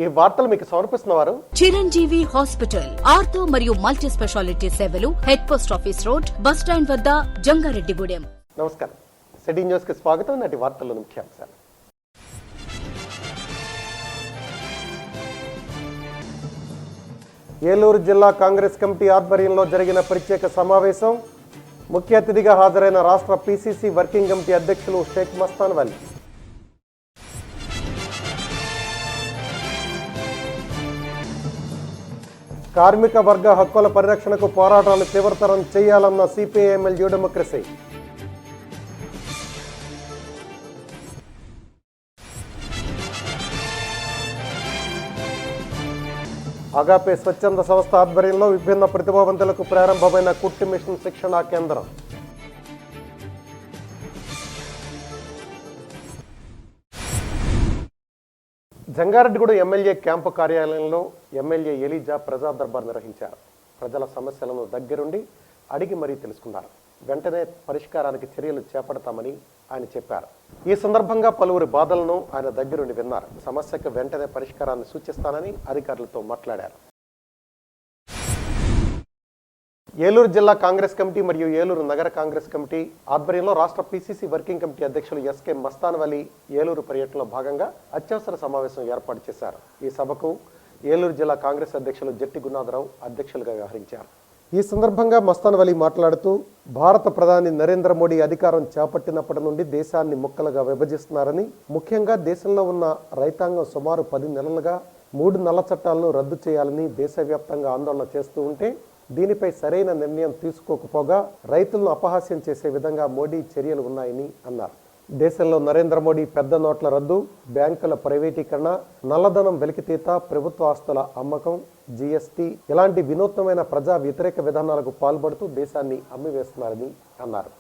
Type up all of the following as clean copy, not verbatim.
ఈ వార్తలు మీకు సమర్పిస్తున్నవారు చిరంజీవి హాస్పిటల్, ఆర్థో మరియు మల్టీ స్పెషాలిటీ సేవలు, head post office road, bus stand వద్ద, జంగారెడ్డిగూడెం. నమస్కారం. సిటీ న్యూస్ కి స్వాగతం. నాటి వార్తల్లో ముఖ్యాంశాలు. ఏలూరు జిల్లా కాంగ్రెస్ కమిటీ ఆధ్వర్యంలో జరిగిన ప్రత్యేక సమావేశం. ముఖ్య అతిథిగా హాజరైన రాష్ట్ర పీసీసీ వర్కింగ్ కమిటీ అధ్యక్షులు షేక్ మస్తాన్ వలి. కార్మిక వర్గ హక్కుల పరిరక్షణకు పోరాటాలు తీవ్రతరం చేయాలన్న సిపిఐ ఎమ్మెల్యే డెమోక్రసీ. అగాపే స్వచ్ఛంద సంస్థ ఆధ్వర్యంలో విభిన్న ప్రతిభావంతులకు ప్రారంభమైన కుట్టి మిషన్ శిక్షణా కేంద్రం. జంగారెడ్డిగూడెం ఎమ్మెల్యే క్యాంపు కార్యాలయంలో ఎమ్మెల్యే ఎలీజా ప్రజా దర్బార్ నిర్వహించారు. ప్రజల సమస్యలను దగ్గరుండి అడిగి మరీ తెలుసుకున్నారు. వెంటనే పరిష్కారానికి చర్యలు చేపడతామని ఆయన చెప్పారు. ఈ సందర్భంగా పలువురి బాధలను ఆయన దగ్గరుండి విన్నారు. సమస్యకు వెంటనే పరిష్కారాన్ని సూచిస్తానని అధికారులతో మాట్లాడారు. ఏలూరు జిల్లా కాంగ్రెస్ కమిటీ మరియు ఏలూరు నగర కాంగ్రెస్ కమిటీ ఆధ్వర్యంలో రాష్ట్ర పీసీసీ వర్కింగ్ కమిటీ అధ్యక్షులు ఎస్కే మస్తాన్ వలి ఏలూరు పర్యటనలో భాగంగా అత్యవసర సమావేశం ఏర్పాటు చేశారు. ఈ సభకు ఏలూరు జిల్లా కాంగ్రెస్ అధ్యక్షులు జట్టి గున్నాథరావు అధ్యక్షులుగా వ్యవహరించారు. ఈ సందర్భంగా మస్తాన్ వలి మాట్లాడుతూ, భారత ప్రధాని నరేంద్ర మోడీ అధికారం చేపట్టినప్పటి నుండి దేశాన్ని ముక్కలుగా విభజిస్తున్నారని, ముఖ్యంగా దేశంలో ఉన్న రైతాంగం సుమారు 10 నెలలుగా 3 నల్ల చట్టాలను రద్దు చేయాలని దేశవ్యాప్తంగా ఆందోళన చేస్తూ ఉంటే, దీనిపై సరైన నిర్ణయం తీసుకోకపోగా రైతులను అపహాస్యం చేసే విధంగా మోడీ చర్యలు ఉన్నాయని అన్నారు. దేశంలో నరేంద్ర మోడీ పెద్ద నోట్ల రద్దు, బ్యాంకుల ప్రైవేటీకరణ, నల్లధనం వెలికితీత, ప్రభుత్వ ఆస్తుల అమ్మకం, జీఎస్టీ ఇలాంటి వినూత్నమైన ప్రజా వ్యతిరేక విధానాలకు పాల్పడుతూ దేశాన్ని అమ్మివేస్తున్నారని అన్నారు.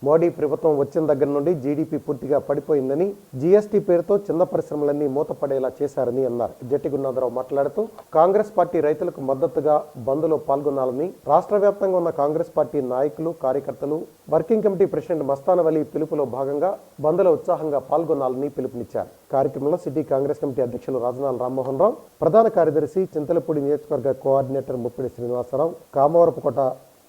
మోడీ ప్రభుత్వం వచ్చిన దగ్గర నుండి జీడీపీ పూర్తిగా పడిపోయిందని, జీఎస్టీ పేరుతో చిన్న పరిశ్రమలన్నీ మూతపడేలా చేశారని అన్నారు. జట్టి గున్నాథరావు మాట్లాడుతూ, కాంగ్రెస్ పార్టీ రైతులకు మద్దతుగా బంద్లో పాల్గొనాలని రాష్ట్ర వ్యాప్తంగా ఉన్న కాంగ్రెస్ పార్టీ నాయకులు, కార్యకర్తలు, వర్కింగ్ కమిటీ ప్రెసిడెంట్ మస్తాన్ వలి పిలుపులో భాగంగా బంద్లో ఉత్సాహంగా పాల్గొనాలని పిలుపునిచ్చారు. కార్యక్రమంలో సిటీ కాంగ్రెస్ కమిటీ అధ్యక్షులు రాజనాల రామ్మోహన్ రావు, ప్రధాన కార్యదర్శి చింతలపూడి నియోజకవర్గ కోఆర్డినేటర్ ముప్పిడి శ్రీనివాసరావు, కామవరపుకోట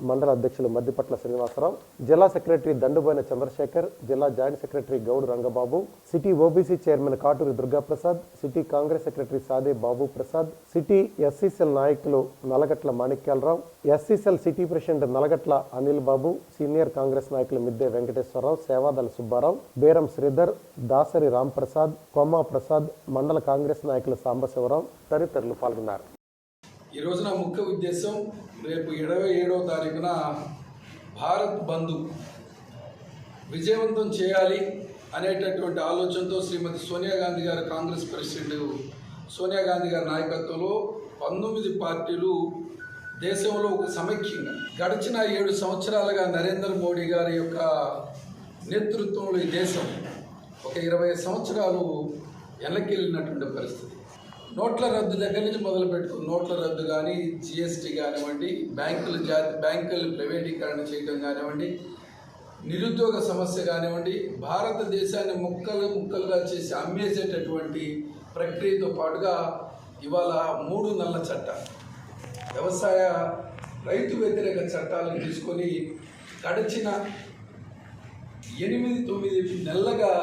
మండల అధ్యక్షులు మద్దిపట్ల శ్రీనివాసరావు, జిల్లా సెక్రటరీ దండుబోయిన చంద్రశేఖర్, జిల్లా joint secretary Goud Rangababu, city OBC chairman Katuri Durgaprasad, city Congress secretary Sade Babu Prasad, city SC cell నాయకులు Nalagatla Manikyalarao, SC cell city president Nalagatla Anil Babu, senior Congress నాయకులు మిద్దే వెంకటేశ్వరరావు, సేవాదల సుబ్బారావు, బేరం శ్రీధర్, దాసరి రాంప్రసాద్, కొమ్మా ప్రసాద్, మండల కాంగ్రెస్ నాయకులు సాంబశివరావు తదితరులు పాల్గొన్నారు. ఈ రోజున ముఖ్య ఉద్దేశం, రేపు 27వ తారీఖున భారత్ బంద్ విజయవంతం చేయాలి అనేటటువంటి ఆలోచనతో శ్రీమతి సోనియా గాంధీ గారు, కాంగ్రెస్ ప్రెసిడెంట్ సోనియా గాంధీ గారి నాయకత్వంలో 19 పార్టీలు దేశంలో ఒక సమైక్యంగా గడిచిన 7 సంవత్సరాలుగా నరేంద్ర మోడీ గారి యొక్క నేతృత్వంలో ఈ దేశం ఒక 20 సంవత్సరాలు వెనక్కి పరిస్థితి. నోట్ల రద్దు దగ్గర నుంచి మొదలు పెట్టుకుని నోట్ల రద్దు కానీ, జిఎస్టీ కానివ్వండి, బ్యాంకులు ప్రైవేటీకరణ చేయడం కానివ్వండి, నిరుద్యోగ సమస్య కానివ్వండి, భారతదేశాన్ని ముక్కలుగా చేసి అమ్మేసేటటువంటి ప్రక్రియతో పాటుగా ఇవాళ 3 నల్ల చట్టాలు, వ్యవసాయ రైతు వ్యతిరేక చట్టాలను తీసుకొని గడిచిన 8-9 నెలలుగా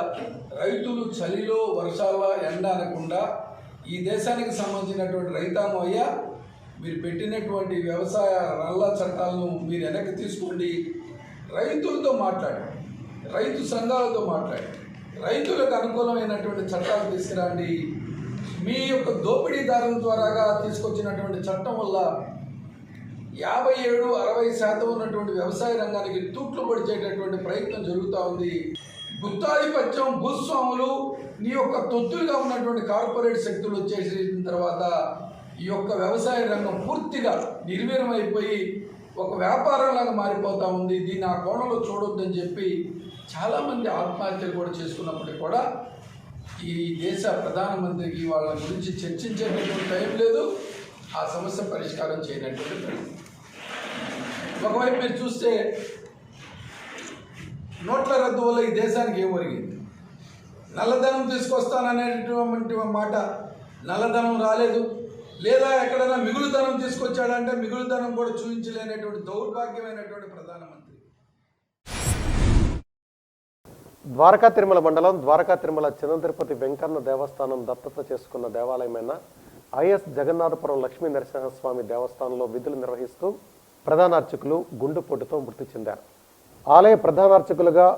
రైతులు చలిలో వర్షాల ఎండ అనకుండా ఈ దేశానికి సంబంధించినటువంటి రైతాంగం, అయ్యా మీరు పెట్టినటువంటి వ్యవసాయ నల్ల చట్టాలను మీరు వెనక్కి తీసుకోండి, రైతులతో మాట్లాడి, రైతు సంఘాలతో మాట్లాడి, రైతులకు అనుకూలమైనటువంటి చట్టాలు తీసుకురండి. మీ యొక్క దోపిడీదారుల ద్వారాగా తీసుకొచ్చినటువంటి చట్టం వల్ల 57-60% ఉన్నటువంటి వ్యవసాయ రంగానికి తూట్లు పొడిచేటటువంటి ప్రయత్నం జరుగుతూ ఉంది. గుత్తాధిపత్యం, భూస్వాములు, నీ యొక్క తొత్తులుగా ఉన్నటువంటి కార్పొరేట్ శక్తులు వచ్చేసిన తర్వాత ఈ యొక్క వ్యవసాయ రంగం పూర్తిగా నిర్వీర్యమైపోయి ఒక వ్యాపారంలాగా మారిపోతూ ఉంది. దీన్ని ఆ కోణంలో చూడొద్దని చెప్పి చాలామంది ఆత్మహత్యలు కూడా చేసుకున్నప్పటికీ కూడా ఈ దేశ ప్రధానమంత్రికి వాళ్ళ గురించి చర్చించేటటువంటి టైం లేదు, ఆ సమస్య పరిష్కారం చేయనటువంటి పరిస్థితి. ఒకవైపు మీరు చూస్తే నోట్ల రద్దు వల్ల ఈ దేశానికి ఏం ఒరిగింది? నల్లధనం తీసుకొస్తాననేటువంటి మాట నల్లధనం రాలేదు, లేదా ఎక్కడైనా మిగులుధనం తీసుకొచ్చాడంటే మిగులుధనం కూడా చూపించలేనటువంటి దౌర్భాగ్యమైనటువంటి ప్రధానమంత్రి. ద్వారకా తిరుమల మండలం ద్వారకా తిరుమల చిన్న తిరుపతి వెంకన్న దేవస్థానం దత్తత చేసుకున్న దేవాలయమైన ఐఎస్ జగన్నాథపురం లక్ష్మీ నరసింహస్వామి దేవస్థానంలో విధులు నిర్వహిస్తూ ప్రధాన అర్చకులు గుండెపోటుతో మృతి చెందారు. ఆలయ ప్రధాన అర్చకులుగా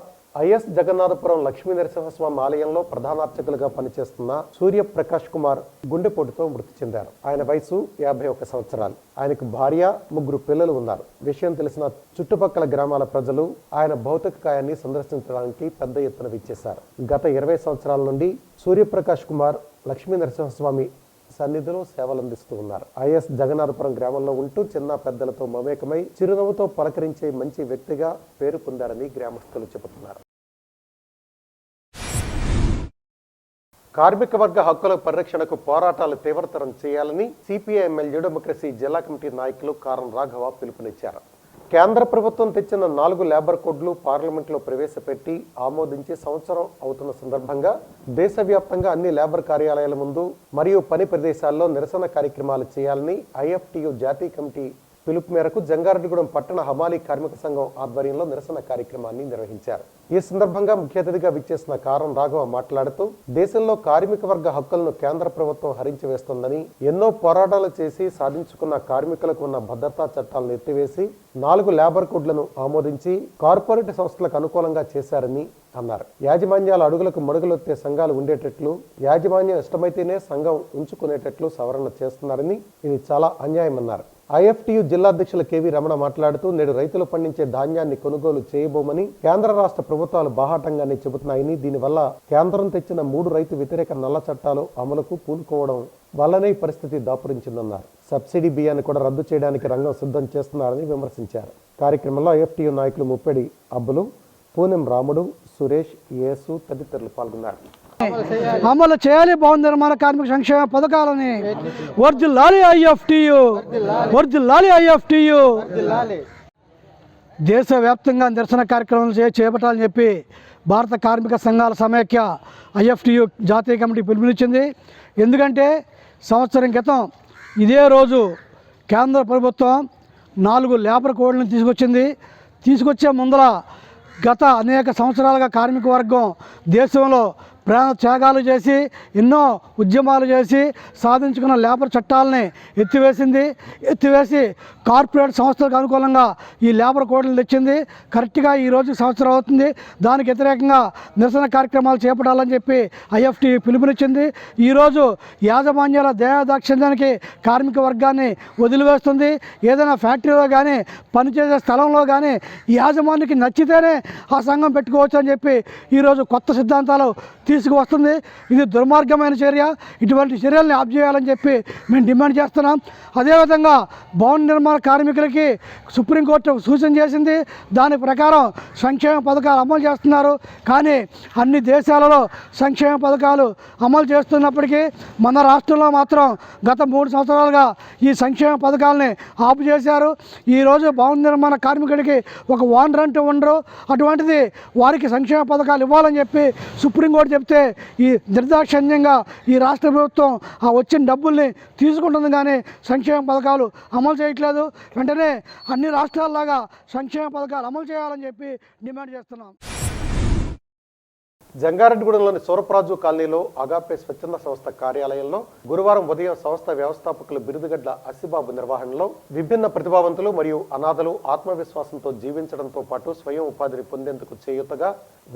ఐఎస్ జగన్నాథపురం లక్ష్మీ నరసింహస్వామి ఆలయంలో ప్రధాన అర్చకులుగా పనిచేస్తున్న సూర్యప్రకాష్ కుమార్ గుండెపోటుతో మృతి చెందారు. ఆయన వయసు 51 సంవత్సరాలు. ఆయనకు భార్య, 3 పిల్లలు ఉన్నారు. విషయం తెలిసిన చుట్టుపక్కల గ్రామాల ప్రజలు ఆయన భౌతిక కాయాన్ని సందర్శించడానికి పెద్ద ఎత్తున విచ్చేశారు. గత 20 సంవత్సరాల నుండి సూర్యప్రకాష్ కుమార్ లక్ష్మీ నరసింహస్వామి సన్నిధిలో సేవలందిస్తూ ఉన్నారు. ఐఎస్ జగన్నాథపురం గ్రామంలో ఉంటూ చిన్న పెద్దలతో మమేకమై చిరునవ్వుతో పలకరించే మంచి వ్యక్తిగా పేరు పొందారని గ్రామస్తులు చెబుతున్నారు. కార్మిక వర్గ హక్కుల పరిరక్షణకు పోరాటాలు తీవ్రతరం చేయాలని సిపిఐ ఎమ్మెల్యే డెమోక్రసీ జిల్లా కమిటీ నాయకులు కారం రాఘవ పిలుపునిచ్చారు. కేంద్ర ప్రభుత్వం తెచ్చిన 4 లేబర్ కోడ్లు పార్లమెంట్లో ప్రవేశపెట్టి ఆమోదించి సంవత్సరం అవుతున్న సందర్భంగా దేశవ్యాప్తంగా అన్ని లేబర్ కార్యాలయాల ముందు మరియు పని ప్రదేశాల్లో నిరసన కార్యక్రమాలు చేయాలని ఐఎఫ్టియు జాతీయ కమిటీ పిలుపు మేరకు జంగారెడ్డిగూడెం పట్టణ హమాలీ కార్మిక సంఘం ఆధ్వర్యంలో నిరసన కార్యక్రమాన్ని నిర్వహించారు. ఈ సందర్భంగా ముఖ్య అతిథిగా విచ్చేసిన కారం రాఘవ మాట్లాడుతూ దేశంలో కార్మిక వర్గ హక్కులను కేంద్ర ప్రభుత్వం హరించి వేస్తోందని, ఎన్నో పోరాటాలు చేసి సాధించుకున్న కార్మికులకు ఉన్న భద్రతా చట్టాలను ఎత్తివేసి 4 లేబర్ కోడ్లను ఆమోదించి కార్పొరేట్ సంస్థలకు అనుకూలంగా చేశారని అన్నారు. యాజమాన్యాల అడుగులకు మడుగులొత్తే సంఘాలు ఉండేటట్లు, యాజమాన్యం ఇష్టమైతేనే సంఘం ఉంచుకునేటట్లు సవరణ చేస్తున్నారని ఇది చాలా అన్యాయమన్నారు. ఐఎఫ్టియు జిల్లా అధ్యక్షులు కేవీ రమణ మాట్లాడుతూ నేడు రైతులు పండించే ధాన్యాన్ని కొనుగోలు చేయబోమని కేంద్ర రాష్ట్ర ప్రభుత్వాలు బాహాటంగానే చెబుతున్నాయని, దీనివల్ల కేంద్రం తెచ్చిన 3 రైతు వ్యతిరేక నల్ల చట్టాలు అమలుకు పూనుకోవడం వల్లనే ఈ పరిస్థితి దాపురించిందన్నారు. సబ్సిడీ బియ్యాన్ని కూడా రద్దు చేయడానికి రంగం సిద్ధం చేస్తున్నారని విమర్శించారు. కార్యక్రమంలో ఐఎఫ్టియు నాయకులు ముప్పెడి అబ్బులు, పూనెం రాముడు, సురేష్, యేసు తదితరులు పాల్గొన్నారు. అమలు చేయాలి భవన నిర్మాణ కార్మిక సంక్షేమ పథకాలని. వర్ధిల్లాలి ఐఎఫ్టియు, వర్ధిల్లాలి ఐఎఫ్టియు. దేశవ్యాప్తంగా నిరసన కార్యక్రమాలు చేపట్టాలని చెప్పి భారత కార్మిక సంఘాల సమైక్య ఐఎఫ్టియు జాతీయ కమిటీ పిలుపునిచ్చింది. ఎందుకంటే సంవత్సరం క్రితం ఇదే రోజు కేంద్ర ప్రభుత్వం 4 లేబర్ కోడ్లను తీసుకొచ్చే ముందర గత అనేక సంవత్సరాలుగా కార్మిక వర్గం దేశంలో ప్రాణ త్యాగాలు చేసి ఎన్నో ఉద్యమాలు చేసి సాధించుకున్న లేబర్ చట్టాలని ఎత్తివేసి కార్పొరేట్ సంస్థలకు అనుకూలంగా ఈ లేబర్ కోడ్లు తెచ్చింది. కరెక్ట్గా ఈరోజు సంవత్సరం అవుతుంది. దానికి వ్యతిరేకంగా నిరసన కార్యక్రమాలు చేపట్టాలని చెప్పి ఐఎఫ్టి పిలుపునిచ్చింది. ఈరోజు యాజమాన్యాల దయాదాక్షిణ్యానికి కార్మిక వర్గాన్ని వదిలివేస్తుంది. ఏదైనా ఫ్యాక్టరీలో కానీ పనిచేసే స్థలంలో కానీ ఈ యాజమాన్యానికి నచ్చితేనే ఆ సంఘం పెట్టుకోవచ్చు అని చెప్పి ఈరోజు కొత్త సిద్ధాంతాలు తీసుకువస్తుంది. ఇది దుర్మార్గమైన చర్య. ఇటువంటి చర్యల్ని ఆప్ చేయాలని చెప్పి మేము డిమాండ్ చేస్తున్నాం. అదేవిధంగా భవన నిర్మాణ కార్మికులకి సుప్రీంకోర్టు సూచన చేసింది. దాని ప్రకారం సంక్షేమ పథకాలు అమలు చేస్తున్నారు. కానీ అన్ని దేశాలలో సంక్షేమ పథకాలు అమలు చేస్తున్నప్పటికీ మన రాష్ట్రంలో మాత్రం గత 3 సంవత్సరాలుగా ఈ సంక్షేమ పథకాలని ఆపు చేశారు. ఈరోజు భవన నిర్మాణ కార్మికుడికి ఒక ఓనర్ అంటూ ఉండరు. అటువంటిది వారికి సంక్షేమ పథకాలు ఇవ్వాలని చెప్పి సుప్రీంకోర్టు చెప్తే ఈ నిర్దాక్షిణ్యంగా ఈ రాష్ట్ర ప్రభుత్వం ఆ వచ్చిన డబ్బుల్ని తీసుకుంటుంది కానీ సంక్షేమ పథకాలు అమలు చేయట్లేదు. వెంటనే అన్ని రాష్ట్రాల్లాగా సంక్షేమ పథకాలు అమలు చేయాలని చెప్పి డిమాండ్ చేస్తున్నాం. జంగారెడ్డిగూడెంలోని సూరప్రాజు కాలనీలో అగాపే స్వచ్ఛంద సంస్థ కార్యాలయంలో గురువారం ఉదయం సంస్థ వ్యవస్థాపకులు బిరుదుగడ్డ అసిబాబు నిర్వహణలో విభిన్న ప్రతిభావంతులు మరియు అనాథలు ఆత్మవిశ్వాసంతో జీవించడంతో పాటు స్వయం ఉపాధిని పొందేందుకు చేయూతగా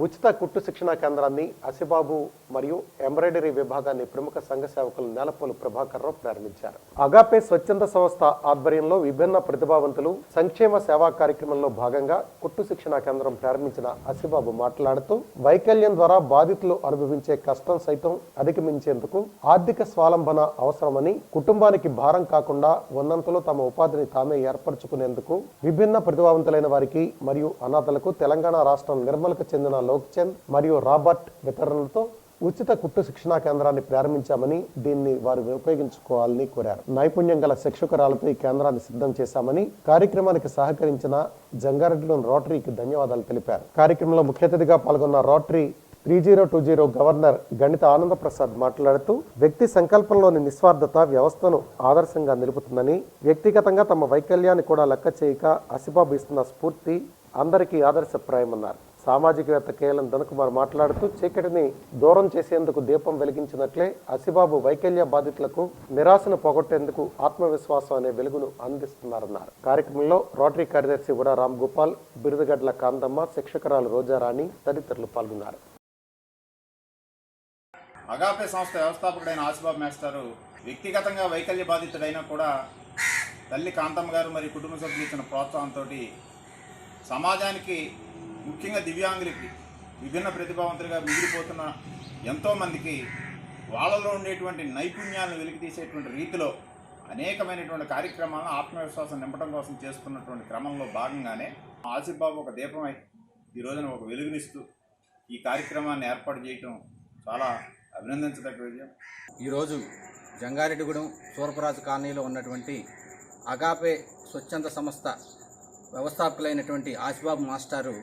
ఉచిత కుట్టు శిక్షణా కేంద్రాన్ని అసిబాబు మరియు ఎంబ్రాయిడరీ విభాగాన్ని ప్రముఖ సంఘ సేవకులు నేలపోలు ప్రభాకర్ రావు ప్రారంభించారు. అగాపే స్వచ్ఛంద సంస్థ ఆధ్వర్యంలో విభిన్న ప్రతిభావంతులు సంక్షేమ సేవా కార్యక్రమంలో భాగంగా కుట్టు శిక్షణా కేంద్రం ప్రారంభించిన అసిబాబు మాట్లాడుతూ వైకల్యం ద్వారా బాధితులు అనుభవించే కష్టం సైతం అధిగమించేందుకు ఆర్థిక స్వాలంబన అవసరమని, కుటుంబానికి భారం కాకుండా ఉన్నంతలో తమ ఉపాధిని తామే ఏర్పరచుకునేందుకు విభిన్న ప్రతిభావంతులైన వారికి మరియు అనాథలకు తెలంగాణ రాష్ట్రం నిర్మల్కు చెందిన లోక్చంద్ మరియు రాబర్ట్ వితరణలతో ఉచిత కుట్టు శిక్షణా కేంద్రాన్ని ప్రారంభించామని, దీన్ని వారు ఉపయోగించుకోవాలని కోరారు. నైపుణ్యం గల శిక్షకురాలతో ఈ కేంద్రాన్ని సిద్ధం చేశామని, కార్యక్రమానికి సహకరించిన జంగారెడ్డిలోని రోటరీకి ధన్యవాదాలు తెలిపారు. కార్యక్రమంలో ముఖ్య అతిథిగా పాల్గొన్న రోటరీ 3020 గవర్నర్ గణిత ఆనంద ప్రసాద్ మాట్లాడుతూ వ్యక్తి సంకల్పంలోని నిస్వార్థత వ్యవస్థను ఆదర్శంగా నిలుపుతుందని, వ్యక్తిగతంగా తమ వైకల్యాన్ని కూడా లెక్క చేయక అసిబాబు ఇస్తున్న స్ఫూర్తి అందరికీ ఆదర్శప్రాయమన్నారు. సామాజికవేత్త కేఎల్ఎం ధనకుమార్ మాట్లాడుతూ చీకటిని దూరం చేసేందుకు దీపం వెలిగించినట్లే అసిబాబు వైకల్య బాధితులకు నిరాశను పోగొట్టేందుకు ఆత్మవిశ్వాసం అనే వెలుగును అందిస్తున్నారన్నారు. కార్యక్రమంలో రోటరీ కార్యదర్శి ఉడా రామ్ గోపాల్, బిరుదుగడ్ల కాందమ్మ, శిక్షకురాలు రోజారాణి తదితరులు పాల్గొన్నారు. అగాపే సంస్థ వ్యవస్థాపకుడైన ఆసిబాబు మాస్టారు వ్యక్తిగతంగా వైకల్య బాధితుడైనా కూడా తల్లి కాంతమ్మ గారు మరియు కుటుంబ సభ్యులు ఇచ్చిన ప్రోత్సాహంతో సమాజానికి, ముఖ్యంగా దివ్యాంగులకి, విభిన్న ప్రతిభావంతులుగా మిగిలిపోతున్న ఎంతోమందికి వాళ్ళలో ఉండేటువంటి నైపుణ్యాలను వెలికితీసేటువంటి రీతిలో అనేకమైనటువంటి కార్యక్రమాలను ఆత్మవిశ్వాసం నింపడం కోసం చేస్తున్నటువంటి క్రమంలో భాగంగానే ఆసిబాబు ఒక దీపమై ఈ రోజున ఒక వెలుగునిస్తూ ఈ కార్యక్రమాన్ని ఏర్పాటు చేయటం చాలా అభినందించదగ్గ విజయం. ఈరోజు జంగారెడ్డిగూడెం సూరపరాజు కాలనీలో ఉన్నటువంటి అగాపే స్వచ్ఛంద సంస్థ వ్యవస్థాపకులైనటువంటి ఆసిబాబు మాస్టారు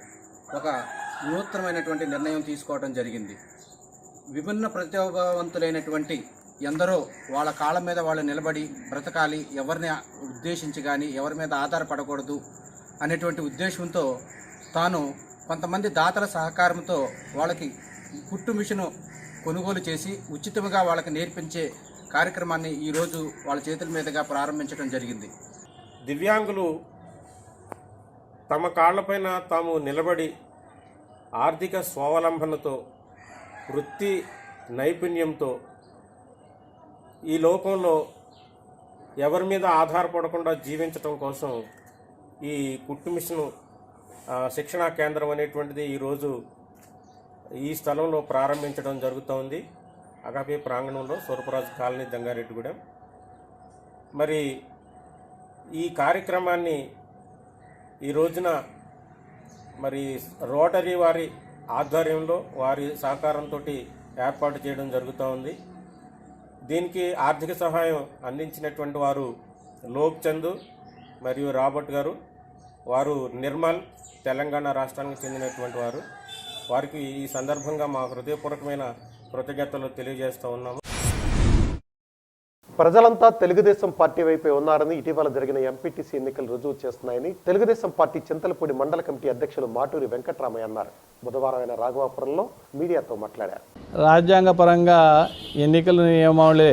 ఒక నూతనమైనటువంటి నిర్ణయం తీసుకోవడం జరిగింది. విభిన్న ప్రతిభావంతులైనటువంటి ఎందరో వాళ్ళ కాళ్ళ మీద వాళ్ళు నిలబడి బ్రతకాలి, ఎవరిని ఉద్దేశించి కానీ ఎవరి మీద ఆధారపడకూడదు అనేటువంటి ఉద్దేశంతో తాను కొంతమంది దాతల సహకారంతో వాళ్ళకి కుట్టు మిషను కొనుగోలు చేసి ఉచితంగా వాళ్ళకి నేర్పించే కార్యక్రమాన్ని ఈరోజు వాళ్ళ చేతుల మీదుగా ప్రారంభించడం జరిగింది. దివ్యాంగులు తమ కాళ్లపైన తాము నిలబడి ఆర్థిక స్వావలంబనతో, వృత్తి నైపుణ్యంతో ఈ లోకంలో ఎవరి మీద ఆధారపడకుండా జీవించటం కోసం ఈ కుట్టు మిషను శిక్షణా కేంద్రం అనేటువంటిది ఈరోజు ఈ స్థలంలో ప్రారంభించడం జరుగుతోంది. అగాపే ప్రాంగణంలో సూరపరాజు కాలనీ జంగారెడ్డిగూడెం. మరి ఈ కార్యక్రమాన్ని ఈ రోజున మరి రోటరీ వారి ఆధ్వర్యంలో, వారి సహకారంతో ఏర్పాటు చేయడం జరుగుతూ ఉంది. దీనికి ఆర్థిక సహాయం అందించినటువంటి వారు లోక్ చంద్ మరియు రాబర్ట్ గారు. వారు నిర్మల్, తెలంగాణ రాష్ట్రానికి చెందినటువంటి వారు. వారికి ఈ సందర్భంగా మా హృదయపూర్వకమైన కృతజ్ఞతలు తెలియజేస్తూ ఉన్నాము. ప్రజలంతా తెలుగుదేశం పార్టీ వైపే ఉన్నారని ఇటీవల జరిగిన ఎంపీటీసీ ఎన్నికలు రుజువు చేస్తున్నాయని తెలుగుదేశం పార్టీ చింతలపూడి మండల కమిటీ అధ్యక్షులు మాటూరి వెంకటరామయ్య అన్నారు. బుధవారం ఆయన రాఘవాపురంలో మీడియాతో మాట్లాడారు. రాజ్యాంగపరంగా ఎన్నికల నియమావళి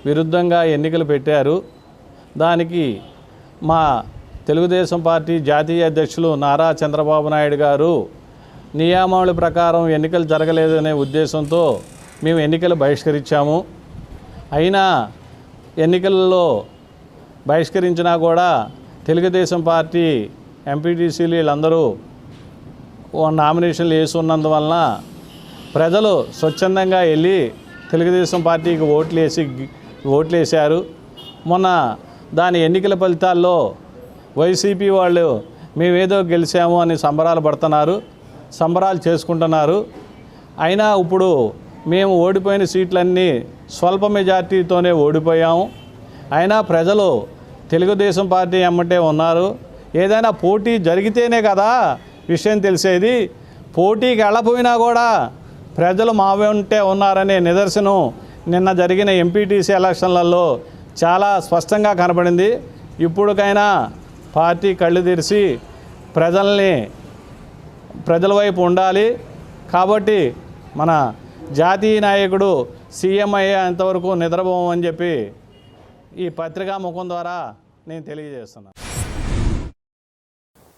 విరుద్ధంగా ఎన్నికలు పెట్టారు. దానికి మా తెలుగుదేశం పార్టీ జాతీయ అధ్యక్షులు నారా చంద్రబాబు నాయుడు గారు నియమావళి ప్రకారం ఎన్నికలు జరగలేదనే ఉద్దేశంతో మేము ఎన్నికలు బహిష్కరించాము. అయినా ఎన్నికలలో బహిష్కరించినా కూడా తెలుగుదేశం పార్టీ ఎంపీటీసీలు వీళ్ళందరూ నామినేషన్లు వేసున్నందువలన ప్రజలు స్వచ్ఛందంగా వెళ్ళి తెలుగుదేశం పార్టీకి ఓట్లేశారు. మొన్న దాని ఎన్నికల ఫలితాల్లో వైసీపీ వాళ్ళు మేమేదో గెలిచాము అని సంబరాలు చేసుకుంటున్నారు. అయినా ఇప్పుడు మేము ఓడిపోయిన సీట్లన్నీ స్వల్ప మెజార్టీతోనే ఓడిపోయాము. అయినా ప్రజలు తెలుగుదేశం పార్టీ ఎమ్మటే ఉన్నారు. ఏదైనా పోటీ జరిగితేనే కదా విషయం తెలిసేది. పోటీకి వెళ్ళపోయినా కూడా ప్రజలు మా వెంటే ఉన్నారనే నిదర్శనం నిన్న జరిగిన ఎంపీటీసీ ఎలక్షన్లలో చాలా స్పష్టంగా కనబడింది. ఇప్పుడుకైనా పార్టీ కళ్ళు తెరిచి ప్రజల వైపు ఉండాలి. కాబట్టి మన జాతీయ నాయకుడు సీఎం అయ్యేంతవరకు నిద్రపోమని చెప్పి ఈ పత్రికా ముఖం ద్వారా నేను తెలియజేస్తున్నాను.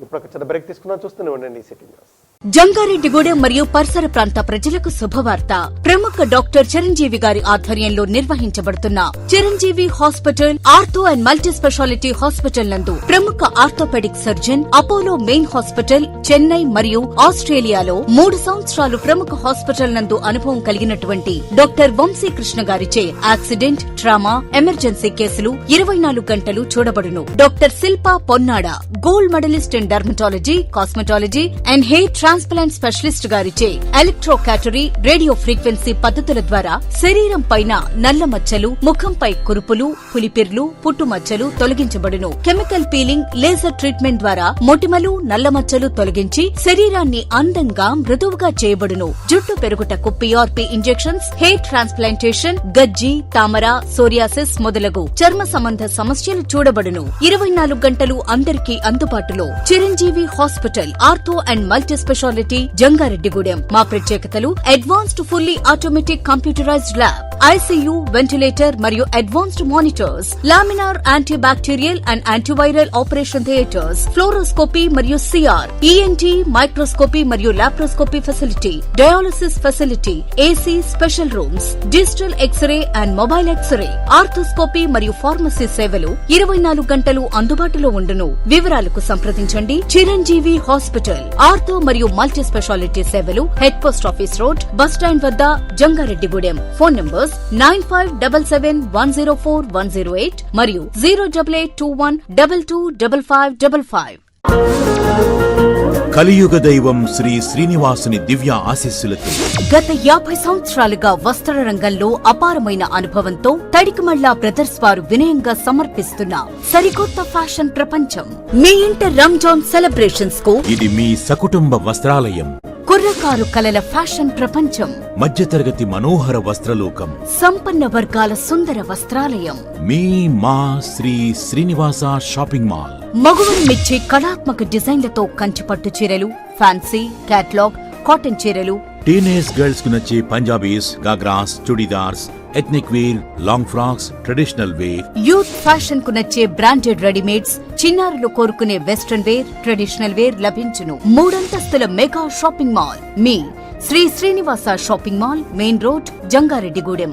ఇప్పుడు ఒక చిన్న బ్రేక్ తీసుకున్నా, చూస్తూనే ఉండండి సిటీ న్యూస్. జంగారెడ్డిగూడెం మరియు పరిసర ప్రాంత ప్రజలకు శుభవార్త. ప్రముఖ డాక్టర్ చిరంజీవి గారి ఆధ్వర్యంలో నిర్వహించబడుతున్న Chiranjeevi hospital ortho and multi speciality hospital నందు ప్రముఖ orthopaedic surgeon, Apollo main hospital Chennai మరియు ఆస్ట్రేలియాలో 3 సంవత్సరాలు ప్రముఖ హాస్పిటల్ నందు అనుభవం కలిగినటువంటి డాక్టర్ వంశీకృష్ణ గారిచే యాక్సిడెంట్, ట్రామా, ఎమర్జెన్సీ కేసులు 24 గంటలు చూడబడును. Doctor Shilpa Ponnada, gold medalist in dermatology, cosmetology and hair transplant specialist గారిచే ఎలక్ట్రోకాటరీ, రేడియో ఫ్రీక్వెన్సీ పద్ధతుల ద్వారా శరీరం పైన నల్ల మచ్చలు, ముఖంపై కురుపులు, పులిపిర్లు, పుట్టుమచ్చలు తొలగించబడును. కెమికల్ పీలింగ్, లేజర్ ట్రీట్మెంట్ ద్వారా మొటిమలు, నల్ల మచ్చలు తొలగించి శరీరాన్ని అందంగా మృదువుగా చేయబడును. జుట్టు పెరుగుటకు PRP ఇంజెక్షన్స్, హెయిర్ ట్రాన్స్ప్లాంటేషన్, గజ్జి, తామర, సోరియాసిస్ మొదలగు చర్మ సంబంధ సమస్యలు చూడబడును. 24 గంటలు అందరికీ అందుబాటులో. Chiranjeevi hospital, ortho and multi speciality, Jangareddygudem. మా ప్రత్యేకతలు: advanced fully automatic computerised lab, ICU, ventilator మరియు advanced monitors, laminar anti bacterial and antiviral operation theatres, fluoroscopy మరియు CR, ENT, మైక్రోస్కోపీ మరియు laparoscopy facility, dialysis facility, AC special rooms, digital x-ray and mobile x-ray, arthroscopy మరియు pharmacy సేవలు 24 గంటలు అందుబాటులో ఉండును. వివరాలకు సంప్రదించండి. చిరంజీవి హాస్పిటల్, ఆర్థో మరియు మల్టీ స్పెషాలిటీ సేవలు, head post office road, bus stand వద్ద, జంగారెడ్డిగూడెం. ఫోన్ నంబర్స్ 9577104108 మరియు 08821225555. కలియుగ దైవం శ్రీ శ్రీనివాసుని దివ్య ఆశీస్సులతో గత 50 సంవత్సరాలుగా వస్త్ర రంగంలో అపారమైన అనుభవంతో తడికమళ్ళ బ్రదర్స్ వారు వినయంగా సమర్పిస్తున్న సరికొత్త ఫ్యాషన్ ప్రపంచం. మీ ఇంటర్ రంజాన్ సెలబ్రేషన్స్ కు ఇది మీ సకుటుంబ వస్త్రాలయం. కుర్రకారు కలల ఫ్యాషన్ ప్రపంచం, మధ్యతరగతి మనోహర వస్త్రలోకం, సంపన్న వర్గాల సుందర వస్త్రాలయం. మా శ్రీ శ్రీనివాస షాపింగ్ మాల్. మగువలు మెచ్చే కళాత్మక డిజైన్లతో కంచిపట్టు చీరలు, ఫ్యాన్సీ, క్యాట్లాగ్, కాటన్ చీరలు, టీనేజ్ గర్ల్స్ కు నచ్చే Punjabis, ghagras, churidars, ethnic wear, long frocks, traditional wear, youth fashion కు నచ్చే బ్రాండెడ్ రెడీమేడ్స్, చిన్నారులు కోరుకునే వెస్ట్రన్ వేర్, ట్రెడిషనల్ వేర్ లభించును. 3 అంతస్తుల మెగా షాపింగ్ మాల్, మీ Shri Srinivasa shopping mall, main road, Jangareddygudem.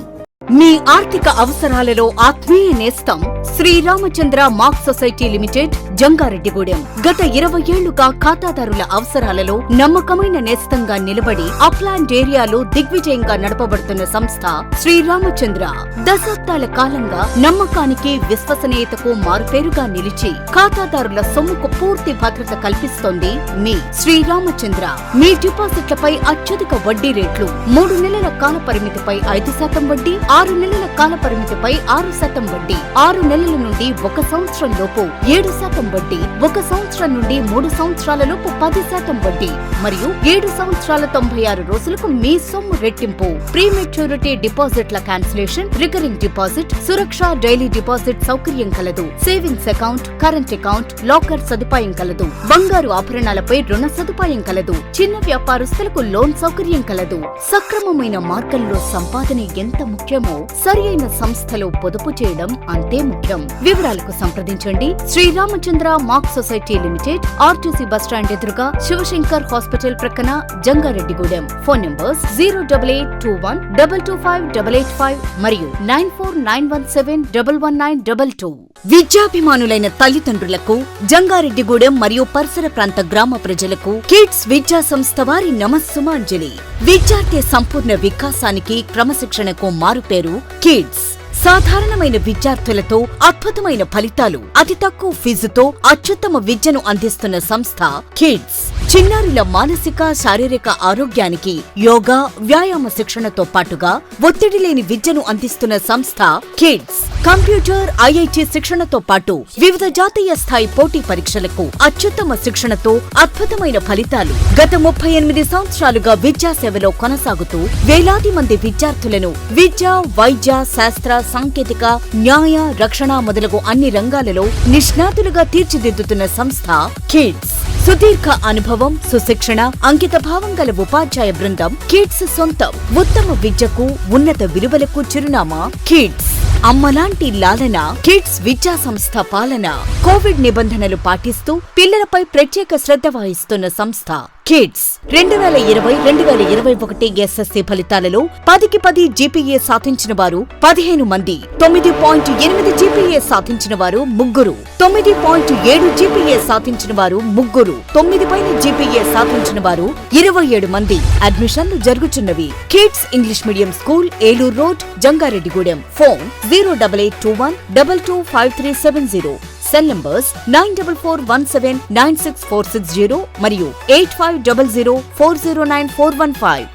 మీ ఆర్థిక అవసరాలలో ఆత్మీయ నేస్తం Sriramachandra mark society limited, Jangareddygudem. గత 20 ఏళ్లుగా ఖాతాదారుల అవసరాలలో నమ్మకమైన నేస్తంగా నిలబడి అప్లాండ్ ఏరియాలో దిగ్విజయంగా నడపబడుతున్న సంస్థ శ్రీరామచంద్ర. దశాబ్దాల కాలంగా నమ్మకానికి, విశ్వసనీయతకు మారుపేరుగా నిలిచి ఖాతాదారుల సొమ్ముకు పూర్తి భద్రత కల్పిస్తోంది మీ శ్రీరామచంద్ర. మీ డిపాజిట్లపై అత్యధిక వడ్డీ రేట్లు, 3 నెలల కాల పరిమితిపై 5% వడ్డీ, 6 నెలల కాల పరిమితిపై 6% వడ్డీ, 6 నెలల నుండి 1 సంవత్సరం లోపు 7% వడ్డీ, 1 సంవత్సరం నుండి 3 సంవత్సరాల లోపు 10% వడ్డీ మరియు 7 సంవత్సరాల 96 రోజులకు మీ సొమ్ము రెట్టింపు. ప్రీ మెచ్యూరిటీ డిపాజిట్ల క్యాన్సిలేషన్, రికరింగ్ డిపాజిట్, సురక్ష డైలీ డిపాజిట్ సౌకర్యం కలదు. Savings account, current account, locker సదుపాయం కలదు. బంగారు ఆభరణాలపై రుణ సదుపాయం కలదు. చిన్న వ్యాపారస్తులకు లోన్ సౌకర్యం కలదు. సక్రమమైన మార్గంలో సంపాదన ఎంత ముఖ్యమో సరియైన సంస్థలో పొదుపు చేయడం అంతే ముఖ్యం. వివరాలకు సంప్రదించండి. Sriramachandra mark society limited, RTC bus stand ఎదురుగా, శివశంకర్ హాస్పిటల్ ప్రక్కన, జంగారెడ్డిగూడెం. ఫోన్ నంబర్స్ 08821225885 మరియు 9491711922. విద్యాభిమానులైన తల్లిదండ్రులకు, జంగారెడ్డిగూడెం మరియు పరిసర ప్రాంత గ్రామ ప్రజలకు కిడ్స్ విద్యా సంస్థ వారి నమస్సుమాంజలి. విద్యార్థి సంపూర్ణ వికాసానికి, క్రమశిక్షణకు మారుపేరు కిడ్స్. సాధారణమైన విద్యార్థులతో అద్భుతమైన ఫలితాలు, అతి తక్కువ ఫీజుతో అత్యుత్తమ విద్యను అందిస్తున్న సంస్థ కిడ్స్. చిన్నారుల మానసిక, శారీరక ఆరోగ్యానికి యోగా, వ్యాయామ శిక్షణతో పాటుగా ఒత్తిడి లేని విద్యను అందిస్తున్న సంస్థ కిడ్స్. కంప్యూటర్, IIT శిక్షణతో పాటు వివిధ జాతీయ స్థాయి పోటీ పరీక్షలకు అత్యుత్తమ శిక్షణతో అద్భుతమైన ఫలితాలు. గత 38 సంవత్సరాలుగా విద్యా సేవలో కొనసాగుతూ వేలాది మంది విద్యార్థులను విద్య, వైద్య, శాస్త్ర, సాంకేతిక, న్యాయ, రక్షణ మొదలగు అన్ని రంగాలలో నిష్ణాతులుగా తీర్చిదిద్దుతున్న సంస్థ కిడ్స్. సుదీర్ఘ అనుభవం, సుశిక్షణ, అంకిత భావం గల ఉపాధ్యాయ బృందం కిడ్స్ సొంతం. ఉత్తమ విద్యకు, ఉన్నత విలువలకు చిరునామా కిడ్స్. అమ్మలాంటి లాలన, కిడ్స్ విద్యా సంస్థ పాలన. కోవిడ్ నిబంధనలు పాటిస్తూ పిల్లలపై ప్రత్యేక శ్రద్ధ వహిస్తున్న సంస్థ కిడ్స్. 2020-2021 SSC ఫలితాలలో 10కి 10 GPA సాధించిన వారు 15 మంది, 9.8 GPA సాధించిన వారు 3, 9.7 GPA సాధించిన వారు 3, 9 పైన GPA సాధించిన వారు 27 మంది. అడ్మిషన్లు జరుగుతున్నవి. Kids English medium school, Eluru road, Jangareddygudem. Phone 08821225370. Cell numbers 9441796460 మరియు 8500409415.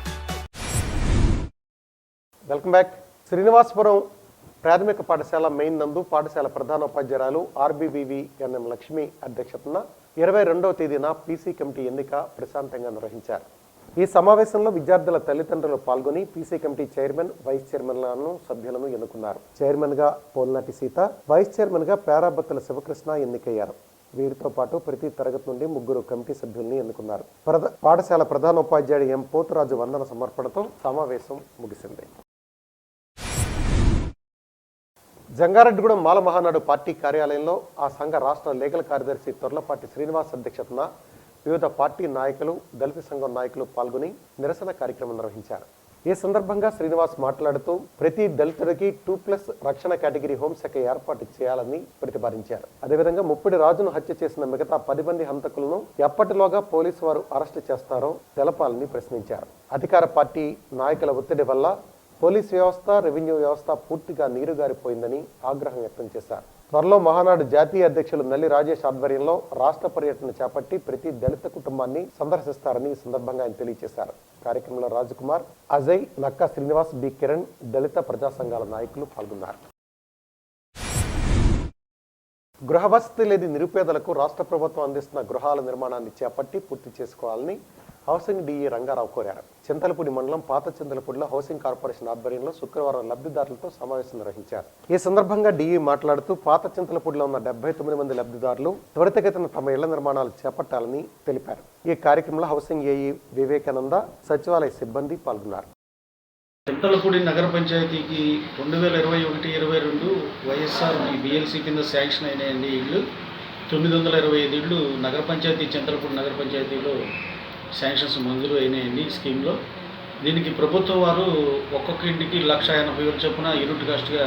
Welcome back. శ్రీనివాసపురం ప్రాథమిక పాఠశాల మెయిన్ నందు పాఠశాల ప్రధానోపాధ్యాయురాలు ఆర్బీవీవి ఎన్ఎం లక్ష్మి అధ్యక్షతన 22వ తేదీన పీసీ కమిటీ ఎన్నిక ప్రశాంతంగా నిర్వహించారు. ఈ సమావేశంలో విద్యార్థుల తల్లిదండ్రులు పాల్గొని పీసీ కమిటీ చైర్మన్, వైస్ చైర్మన్లను సభ్యులను ఎన్నుకున్నారు. చైర్మన్ గా పోల్నాటి సీత, వైస్ చైర్మన్ గా పేరాబత్తుల శివకృష్ణ ఎన్నికయ్యారు. వీరితో పాటు ప్రతి తరగతి నుండి 3 కమిటీ సభ్యుల్ని ఎన్నుకున్నారు. పాఠశాల ప్రధానోపాధ్యాయుడు ఎం పోతురాజు వందన సమర్పణతో సమావేశం ముగిసింది. జంగారెడ్డిగూడెం మాల మహానాడు పార్టీ కార్యాలయంలో ఆ సంఘ రాష్ట్ర లీగల్ కార్యదర్శి తొర్లపాటి శ్రీనివాస్ అధ్యక్షతన వివిధ పార్టీ నాయకులు, దళిత సంఘం నాయకులు పాల్గొని నిరసన కార్యక్రమం నిర్వహించారు. ఈ సందర్భంగా శ్రీనివాస్ మాట్లాడుతూ ప్రతి దళితుడికి 2+ రక్షణ కేటగిరీ హోంశాఖ ఏర్పాటు చేయాలని ప్రతిపాదించారు. అదేవిధంగా ముప్పిడి రాజును హత్య చేసిన మిగతా 10 మంది హంతకులను ఎప్పటిలోగా పోలీసు వారు అరెస్టు చేస్తారో తెలపాలని ప్రశ్నించారు. అధికార పార్టీ నాయకుల ఒత్తిడి వల్ల పోలీస్ వ్యవస్థ, రెవెన్యూ వ్యవస్థ పూర్తిగా నీరుగారిపోయిందని ఆగ్రహం వ్యక్తం చేశారు. త్వరలో మహానాడు జాతీయ అధ్యక్షులు నల్లి రాజేష్ ఆధ్వర్యంలో రాష్ట్ర పర్యటన చేపట్టి ప్రతి దళిత కుటుంబాన్ని సందర్శిస్తారని ఈ సందర్భంగా ఆయన తెలియజేశారు. కార్యక్రమంలో రాజకుమార్, అజయ్, నక్కా శ్రీనివాస్, బి కిరణ్, దళిత ప్రజా సంఘాల నాయకులు పాల్గొన్నారు. గృహవసతి లేని నిరుపేదలకు రాష్ట్ర ప్రభుత్వం అందిస్తున్న గృహాల నిర్మాణాన్ని చేపట్టి పూర్తి చేసుకోవాలని హౌసింగ్ డిఈ రంగారావు కోరారు. చింతలపూడి మండలం పాత చింతలపూడిలో హౌసింగ్ కార్పొరేషన్ ఆధ్వర్యంలో శుక్రవారం లబ్ధిదారులతో సమావేశం నిర్వహించారు. ఈ సందర్భంగా డిఈ మాట్లాడుతూ పాత చింతలపూడిలో ఉన్న 79 మంది లబ్ధిదారులు త్వరితగతిన తమ ఇళ్ల నిర్మాణాలు చేపట్టాలని తెలిపారు. ఈ కార్యక్రమంలో హౌసింగ్ ఏఈ వివేకానంద, సచివాలయ సిబ్బంది పాల్గొన్నారు. చింతలపూడి నగర పంచాయతీకి 2021-22 వైఎస్ఆర్ బిఎల్సి కింద శాంక్షన్ అయినాయండి ఇళ్ళు. 925 ఇళ్ళు నగర పంచాయతీ, చింతలపూడి నగర పంచాయతీలో శాంక్షన్స్ మంజూరు అయినాయండి ఈ స్కీమ్లో. దీనికి ప్రభుత్వం వారు ఒక్కొక్క ఇంటికి 1,80,000 చొప్పున యూనిట్ కాస్ట్గా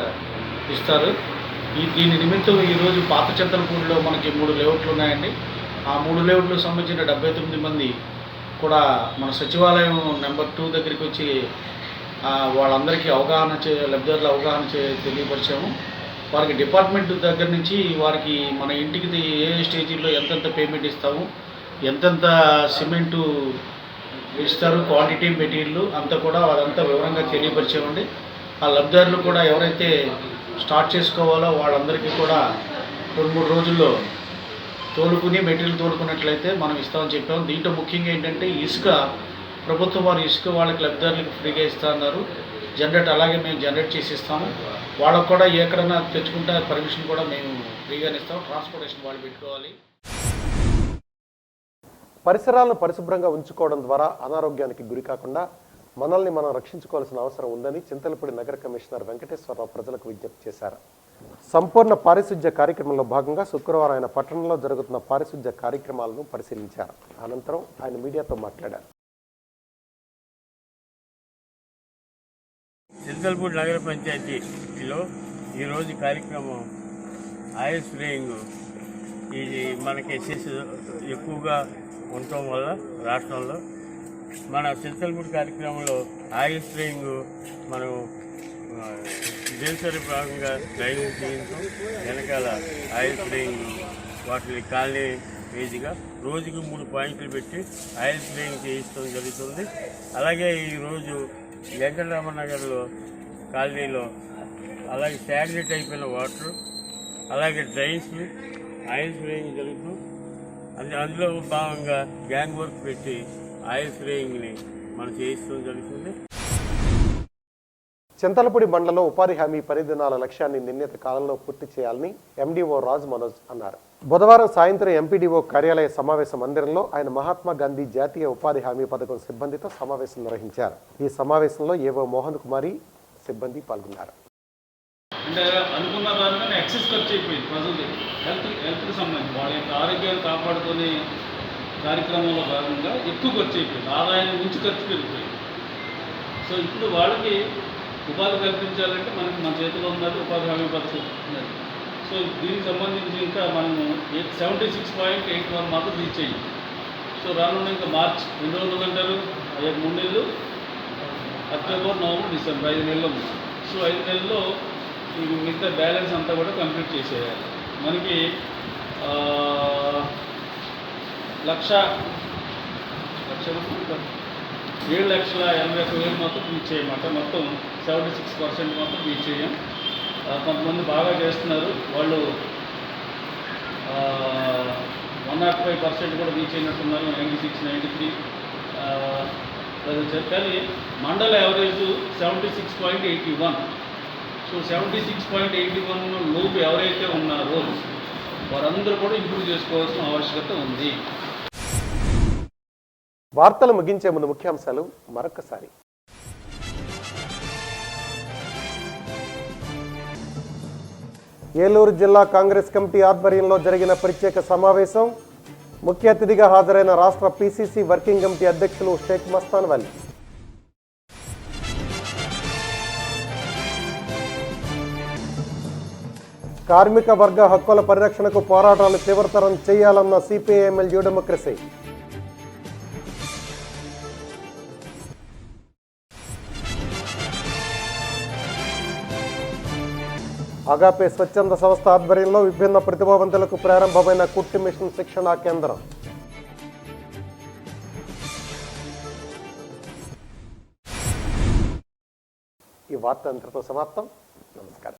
ఇస్తారు. దీని నిమిత్తం ఈరోజు పాత చింతలపూడిలో మనకి 3 లేఅవుట్లు ఉన్నాయండి. ఆ 3 లేఅవుట్లకు సంబంధించిన 79 మంది కూడా మన సచివాలయం నెంబర్ 2 దగ్గరికి వచ్చి వాళ్ళందరికీ లబ్ధిదారుల అవగాహన తెలియపరిచాము. వారికి డిపార్ట్మెంట్ దగ్గర నుంచి వారికి మన ఇంటికి ఏ స్టేజీలో ఎంతెంత పేమెంట్ ఇస్తాము, ఎంతెంత సిమెంటు ఇస్తారు, క్వాంటిటీ మెటీరియల్ అంతా కూడా అదంతా వివరంగా తెలియపరిచామండి. ఆ లబ్ధిదారులు కూడా ఎవరైతే స్టార్ట్ చేసుకోవాలో వాళ్ళందరికీ కూడా 2-3 రోజుల్లో మెటీరియల్ తోలుకున్నట్లయితే మనం ఇస్తామని చెప్పాము. దీంట్లో ముఖ్యంగా ఏంటంటే ఇసుక, ప్రభుత్వం వారు ఇసుక వాళ్ళకి లబ్ధిదారులకు ఫ్రీగా ఇస్తా అన్నారు. అలాగే మేము జనరేట్ చేసి ఇస్తాము. వాళ్ళకు కూడా ఎక్కడైనా తెచ్చుకుంటే పర్మిషన్ కూడా మేము ఫ్రీగానే ఇస్తాం. ట్రాన్స్పోర్టేషన్ వాళ్ళు పెట్టుకోవాలి. పరిసరాలను పరిశుభ్రంగా ఉంచుకోవడం ద్వారా అనారోగ్యానికి గురి కాకుండా మనల్ని మనం రక్షించుకోవాల్సిన అవసరం ఉందని చింతలపూడి నగర కమిషనర్ వెంకటేశ్వరరావు ప్రజలకు విజ్ఞప్తి చేశారు. సంపూర్ణ పారిశుధ్య కార్యక్రమంలో భాగంగా శుక్రవారం ఆయన పట్టణంలో జరుగుతున్న పారిశుధ్య కార్యక్రమాలను పరిశీలించారు. అనంతరం ఆయన మీడియాతో మాట్లాడారు. చింతలపూడి నగర పంచాయతీలో ఈరోజు కార్యక్రమం ఆయిల్ స్ప్రేయింగ్. ఇది మన కేసెస్ ఎక్కువగా ఉండటం వల్ల రాష్ట్రంలో మన చింతలపూడి కార్యక్రమంలో ఆయిల్ స్ప్రేయింగ్ మనం దినసరి భాగంగా డ్రైవింగ్ చేయించడం, వెనకాల ఆయిల్ స్ప్రేయింగ్ వాటిని కాలనీ వేదిగా రోజుకి 3 పాయింట్లు పెట్టి ఆయిల్ స్ప్రేయింగ్ చేయించడం జరుగుతుంది. అలాగే ఈరోజు వెంకటరామనగర్లో కాలనీలో అలాగే స్టాగ్నెట్ అయిపోయిన వాటర్, అలాగే డ్రైన్స్ ఆయిల్ స్ప్రేయింగ్ జరుగుతూ అందులో భాగంగా గ్యాంగ్ వర్క్ పెట్టి ఆయిల్ స్ప్రేయింగ్ని మనం చేయిస్తూ జరుగుతుంది. చింతలపూడి మండలంలో ఉపాధి హామీ పని దినాల లక్ష్యాన్ని నిర్ణీత కాలంలో పూర్తి చేయాలని ఎండీఓ రాజ్ మనోజ్ అన్నారు. బుధవారం సాయంత్రం ఎంపీడీఓ కార్యాలయ సమావేశ మందిరంలో ఆయన మహాత్మా గాంధీ జాతీయ ఉపాధి హామీ పథకం సిబ్బందితో సమావేశం నిర్వహించారు. ఈ సమావేశంలో ఏవో మోహన్ కుమారి సిబ్బంది పాల్గొన్నారు. అంటే అనుకున్న దానికన్నా ఎక్సెస్ ఖర్చు అయిపోయింది ప్రజలు. హెల్త్కి సంబంధించి వాళ్ళ యొక్క ఆరోగ్యాన్ని కాపాడుకునే కార్యక్రమంలో భాగంగా ఎక్కువ ఖర్చు అయిపోయింది. ఆదాయాన్ని మించి ఖర్చు పెరిగిపోయింది. సో ఇప్పుడు వాళ్ళకి ఉపాధి కల్పించాలంటే మనకి మన చేతిలో ఉన్నది ఉపాధి హామీ పథకం ఉన్నది. సో దీనికి సంబంధించి ఇంకా మనము 76.81 మాత్రం రీచ్ అయ్యింది. సో రానున్న ఇంకా మార్చ్ 2 రోజులు అంటారు, 3 నెలలు, అక్టోబర్, నవంబర్, డిసెంబర్ 5 నెలలు ఉంది. సో 5 నెలల్లో ఈ మిగతా బ్యాలెన్స్ అంతా కూడా కంప్లీట్ చేసేయాలి. మనకి లక్ష 7,81,000 మాత్రం రీచ్ చేయమాట. మొత్తం 76% మాత్రం రీచ్ చేయం. కొంతమంది బాగా చేస్తున్నారు, వాళ్ళు 105% కూడా రీచ్ అయినట్టున్నారు, 96, 93 కానీ మండల యావరేజ్ 76.81. సో 76.81 లోపు ఎవరైతే ఉన్నారో వారందరూ కూడా ఇంప్రూవ్ చేసుకోవాల్సిన ఆవశ్యకత ఉంది. వార్తలు ముగించే ముందు ముఖ్యాంశాలు మరొకసారి. ఏలూరు జిల్లా కాంగ్రెస్ కమిటీ ఆధ్వర్యంలో జరిగిన ప్రత్యేక సమావేశం. ముఖ్య అతిథిగా హాజరైన రాష్ట్ర పిసిసి వర్కింగ్ కమిటీ అధ్యక్షులు షేక్ మస్తాన్ వలీ. కార్మిక వర్గ హక్కుల పరిరక్షణకు పోరాటాలు తీవ్రతరం చేయాలన్న సిపిఐఎంఎల్ న్యూ డెమోక్రసీ. అగాపే స్వచ్ఛంద సంస్థ ఆధ్వర్యంలో విభిన్న ప్రతిభావంతులకు ప్రారంభమైన కుట్టి మిషన్ శిక్షణా కేంద్రం. ఈ వార్త అంతటితో సమాప్తం. నమస్కారం.